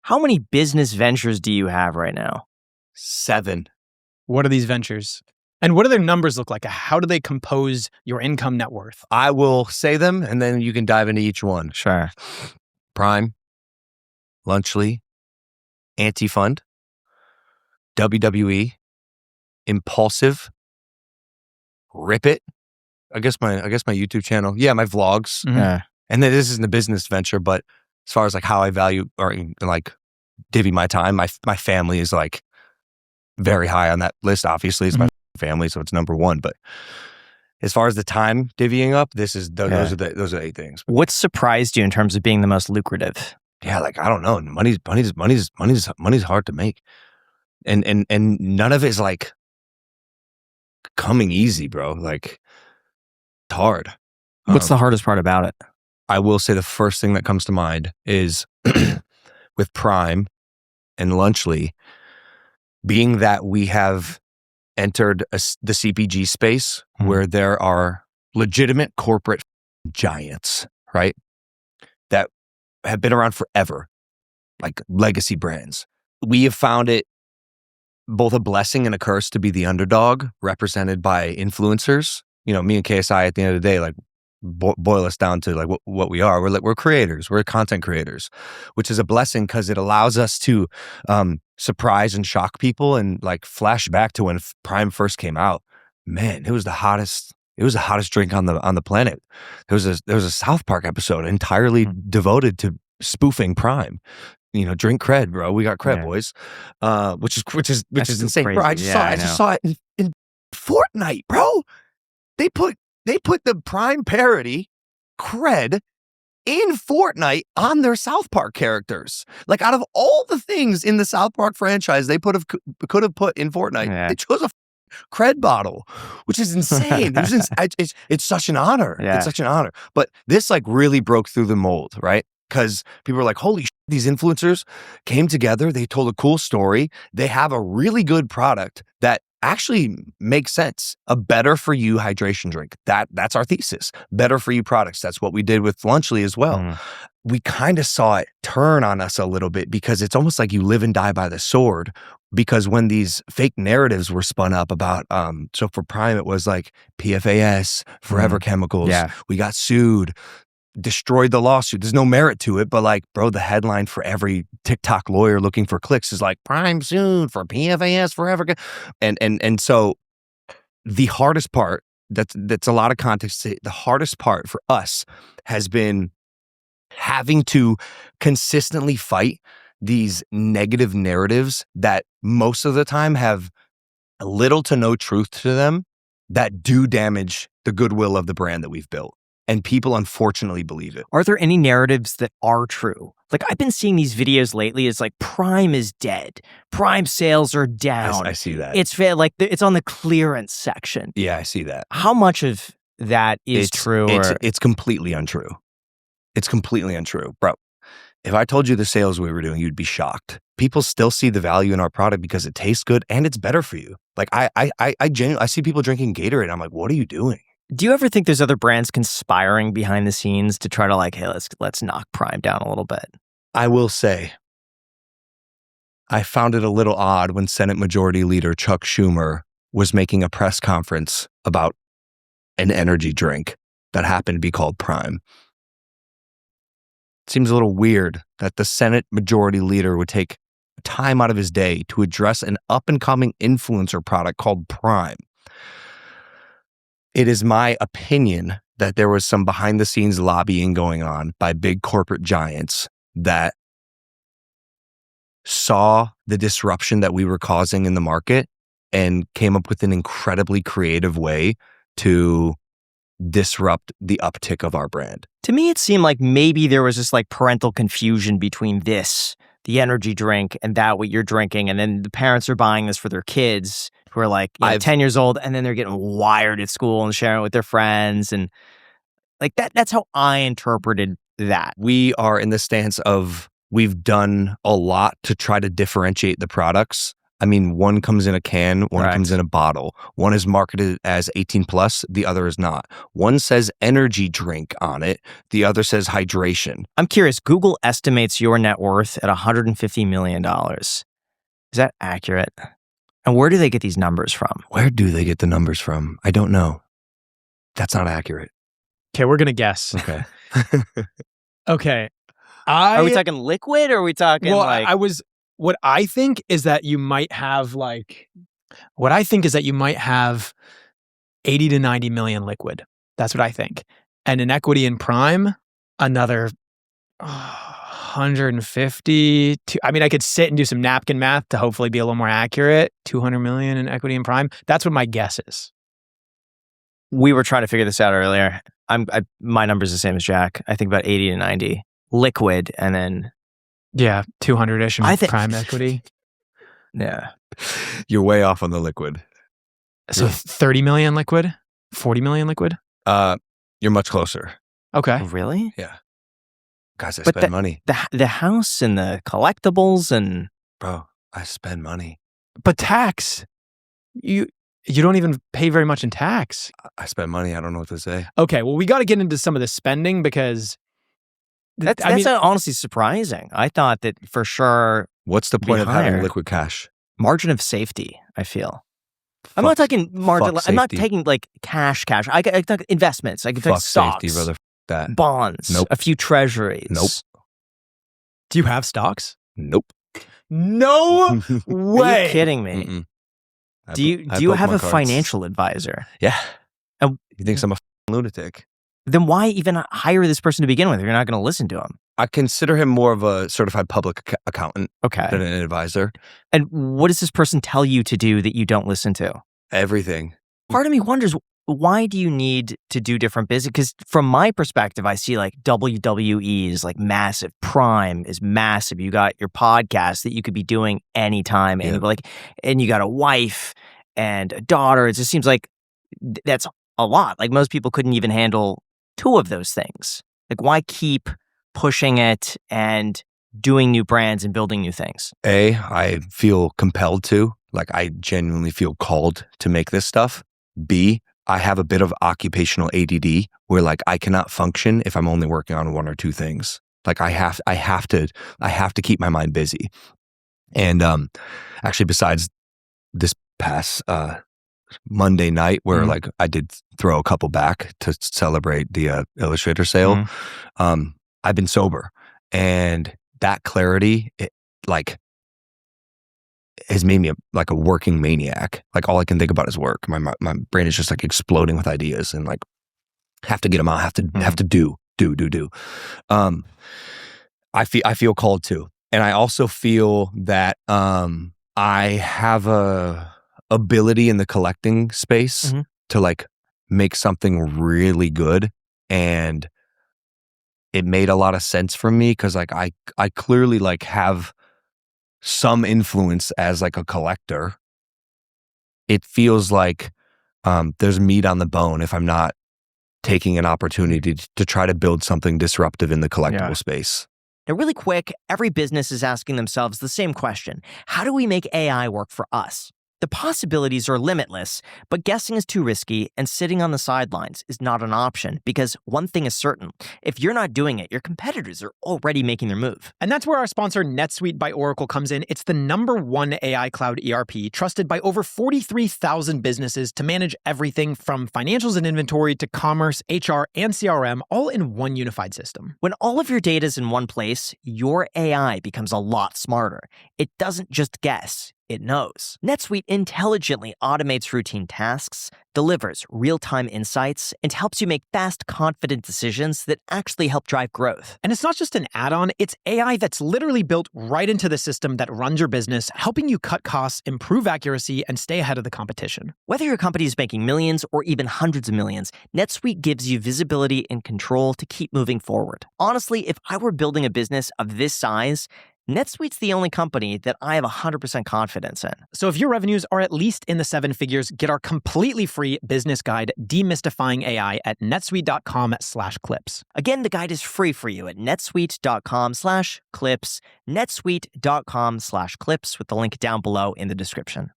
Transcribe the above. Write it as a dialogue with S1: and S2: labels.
S1: How many business ventures do you have right now?
S2: 7.
S3: What are these ventures? And what do their numbers look like? How do they compose your income net worth?
S2: I will say them, and then you can dive into each one.
S1: Sure.
S2: Prime, Lunchly, Anti-Fund, WWE, Impulsive, Rip It. I guess my YouTube channel. Yeah, my vlogs.
S3: Mhm.
S1: Yeah.
S2: And then this isn't a business venture, but as far as like how I value or like divvy my time, my family is like very high on that list. Obviously, it's my family, so it's number one. But as far as the time divvying up, those are the 8 things.
S1: What surprised you in terms of being the most lucrative?
S2: Yeah, like I don't know. Money's hard to make, and none of it is like coming easy, bro. Like it's hard.
S1: What's the hardest part about it?
S2: I will say the first thing that comes to mind is with Prime and Lunchly, being that we have entered the CPG space where there are legitimate corporate giants, right? That have been around forever, like legacy brands. We have found it both a blessing and a curse to be the underdog represented by influencers. You know, me and KSI at the end of the day, like boil us down to like what we are. We're creators. We're content creators, which is a blessing because it allows us to surprise and shock people and like flash back to when Prime first came out. Man, it was the hottest. It was the hottest drink on the planet. There was a South Park episode entirely devoted to spoofing Prime. You know, drink cred, bro. We got cred, boys. Which is insane,
S1: crazy.
S2: bro. I just saw it in Fortnite, bro. They put the Prime parody cred in Fortnite on their South Park characters. Like out of all the things in the South Park franchise, they could have put in Fortnite. They chose a cred bottle, which is insane. It's such an honor.
S1: Yeah.
S2: It's such an honor. But this like really broke through the mold, right? Because people were like, holy shit, these influencers came together. They told a cool story. They have a really good product that actually makes sense. A better for you hydration drink. That's our thesis. Better for you products. That's what we did with Lunchly as well. We kind of saw it turn on us a little bit because it's almost like you live and die by the sword. Because when these fake narratives were spun up about, so for Prime, it was like PFAS, Forever Chemicals.
S1: Yeah.
S2: We got sued. Destroyed the lawsuit. There's no merit to it, but like, bro, the headline for every TikTok lawyer looking for clicks is like Prime sued for PFAS forever. And so the hardest part, that's a lot of context. The hardest part for us has been having to consistently fight these negative narratives that most of the time have little to no truth to them that do damage the goodwill of the brand that we've built. And people unfortunately believe it.
S1: Are there any narratives that are true? Like I've been seeing these videos lately. It's like Prime is dead. Prime sales are down.
S2: I see that.
S1: It's like it's on the clearance section.
S2: Yeah, I see that.
S1: How much of that is true?
S2: It's completely untrue. It's completely untrue, bro. If I told you the sales we were doing, you'd be shocked. People still see the value in our product because it tastes good and it's better for you. Like I genuinely see people drinking Gatorade. I'm like, what are you doing?
S1: Do you ever think there's other brands conspiring behind the scenes to try to like, hey, let's knock Prime down a little bit?
S2: I will say, I found it a little odd when Senate Majority Leader Chuck Schumer was making a press conference about an energy drink that happened to be called Prime. It seems a little weird that the Senate Majority Leader would take time out of his day to address an up-and-coming influencer product called Prime. It is my opinion that there was some behind-the-scenes lobbying going on by big corporate giants that saw the disruption that we were causing in the market and came up with an incredibly creative way to disrupt the uptick of our brand.
S1: To me, it seemed like maybe there was this like parental confusion between this, the energy drink, and that what you're drinking. And then the parents are buying this for their kids who are like 10 years old, and then they're getting wired at school and sharing it with their friends. And like that's how I interpreted that.
S2: We are in the stance of we've done a lot to try to differentiate the products I mean, one comes in a can, one
S1: Correct.
S2: comes in a bottle. One is marketed as 18 plus, the other is not. One says energy drink on it, the other says hydration.
S1: I'm curious, Google estimates your net worth at $150 million. Is that accurate? And where do they get these numbers from?
S2: Where do they get the numbers from? I don't know. That's not accurate.
S3: Okay, we're going to guess.
S2: Okay.
S3: Okay.
S1: Are we talking liquid or are we talking
S3: What I think is that you might have 80 to 90 million liquid. That's what I think. And in equity and prime, another 150. I mean, I could sit and do some napkin math to hopefully be a little more accurate. 200 million in equity and prime. That's what my guess is.
S1: We were trying to figure this out earlier. My number's the same as Jack. I think about 80 to 90 liquid, and then
S3: 200-ish in prime equity.
S1: Yeah,
S2: you're way off on the liquid.
S3: So 30 million liquid, 40 million liquid.
S2: You're much closer.
S3: Okay,
S1: really?
S2: Yeah, guys, I spend money.
S1: The house and the collectibles and
S2: bro, I spend money.
S3: But tax, you don't even pay very much in tax.
S2: I spend money. I don't know what to say.
S3: Okay, well, we got to get into some of the spending because
S1: that's honestly surprising. I thought that for sure.
S2: What's the point of having liquid cash?
S1: Margin of safety, I feel. I'm not talking margin. I'm not taking like cash. I talk investments. I can take stocks,
S2: safety, brother. That
S1: bonds.
S2: Nope.
S1: A few treasuries.
S2: Nope.
S3: Do you have stocks?
S2: Nope.
S3: No way.
S1: Are you kidding me?
S2: Mm-mm.
S1: Do you have a financial advisor?
S2: Yeah. He thinks I'm a lunatic.
S1: Then why even hire this person to begin with if you're not going to listen to him?
S2: I consider him more of a certified public accountant than an advisor.
S1: And what does this person tell you to do that you don't listen to?
S2: Everything.
S1: Part of me wonders, why do you need to do different business? Because from my perspective, I see like WWE is like massive. Prime is massive. You got your podcast that you could be doing anytime. And and you got a wife and a daughter. It just seems like that's a lot. Like most people couldn't even handle two of those things. Like why keep pushing it and doing new brands and building new things?
S2: I feel compelled to. Like I genuinely feel called to make this stuff. B, I have a bit of occupational ADD where like I cannot function if I'm only working on one or two things. Like I have to keep my mind busy. And actually besides this past Monday night where like I did throw a couple back to celebrate the Illustrator sale, I've been sober, and that clarity has made me like a working maniac. Like all I can think about is work. My brain is just like exploding with ideas and like have to get them out. Have to do. I feel called to, and I also feel that I have a ability in the collecting space to like make something really good, and it made a lot of sense for me because like I clearly like have some influence as like a collector. It feels like there's meat on the bone if I'm not taking an opportunity to try to build something disruptive in the collectible space.
S1: Now, really quick, every business is asking themselves the same question. How do we make AI work for us? The possibilities are limitless, but guessing is too risky, and sitting on the sidelines is not an option because one thing is certain. If you're not doing it, your competitors are already making their move.
S3: And that's where our sponsor NetSuite by Oracle comes in. It's the #1 AI cloud ERP, trusted by over 43,000 businesses to manage everything from financials and inventory to commerce, HR, and CRM, all in one unified system.
S1: When all of your data is in one place, your AI becomes a lot smarter. It doesn't just guess. It knows. NetSuite intelligently automates routine tasks, delivers real-time insights, and helps you make fast, confident decisions that actually help drive growth.
S3: And it's not just an add-on, it's AI that's literally built right into the system that runs your business, helping you cut costs, improve accuracy, and stay ahead of the competition.
S1: Whether your company is making millions or even hundreds of millions, NetSuite gives you visibility and control to keep moving forward. Honestly, if I were building a business of this size, NetSuite's the only company that I have 100% confidence in.
S3: So if your revenues are at least in the 7 figures, get our completely free business guide, Demystifying AI, at netsuite.com/clips.
S1: Again, the guide is free for you at netsuite.com/clips, netsuite.com/clips, with the link down below in the description.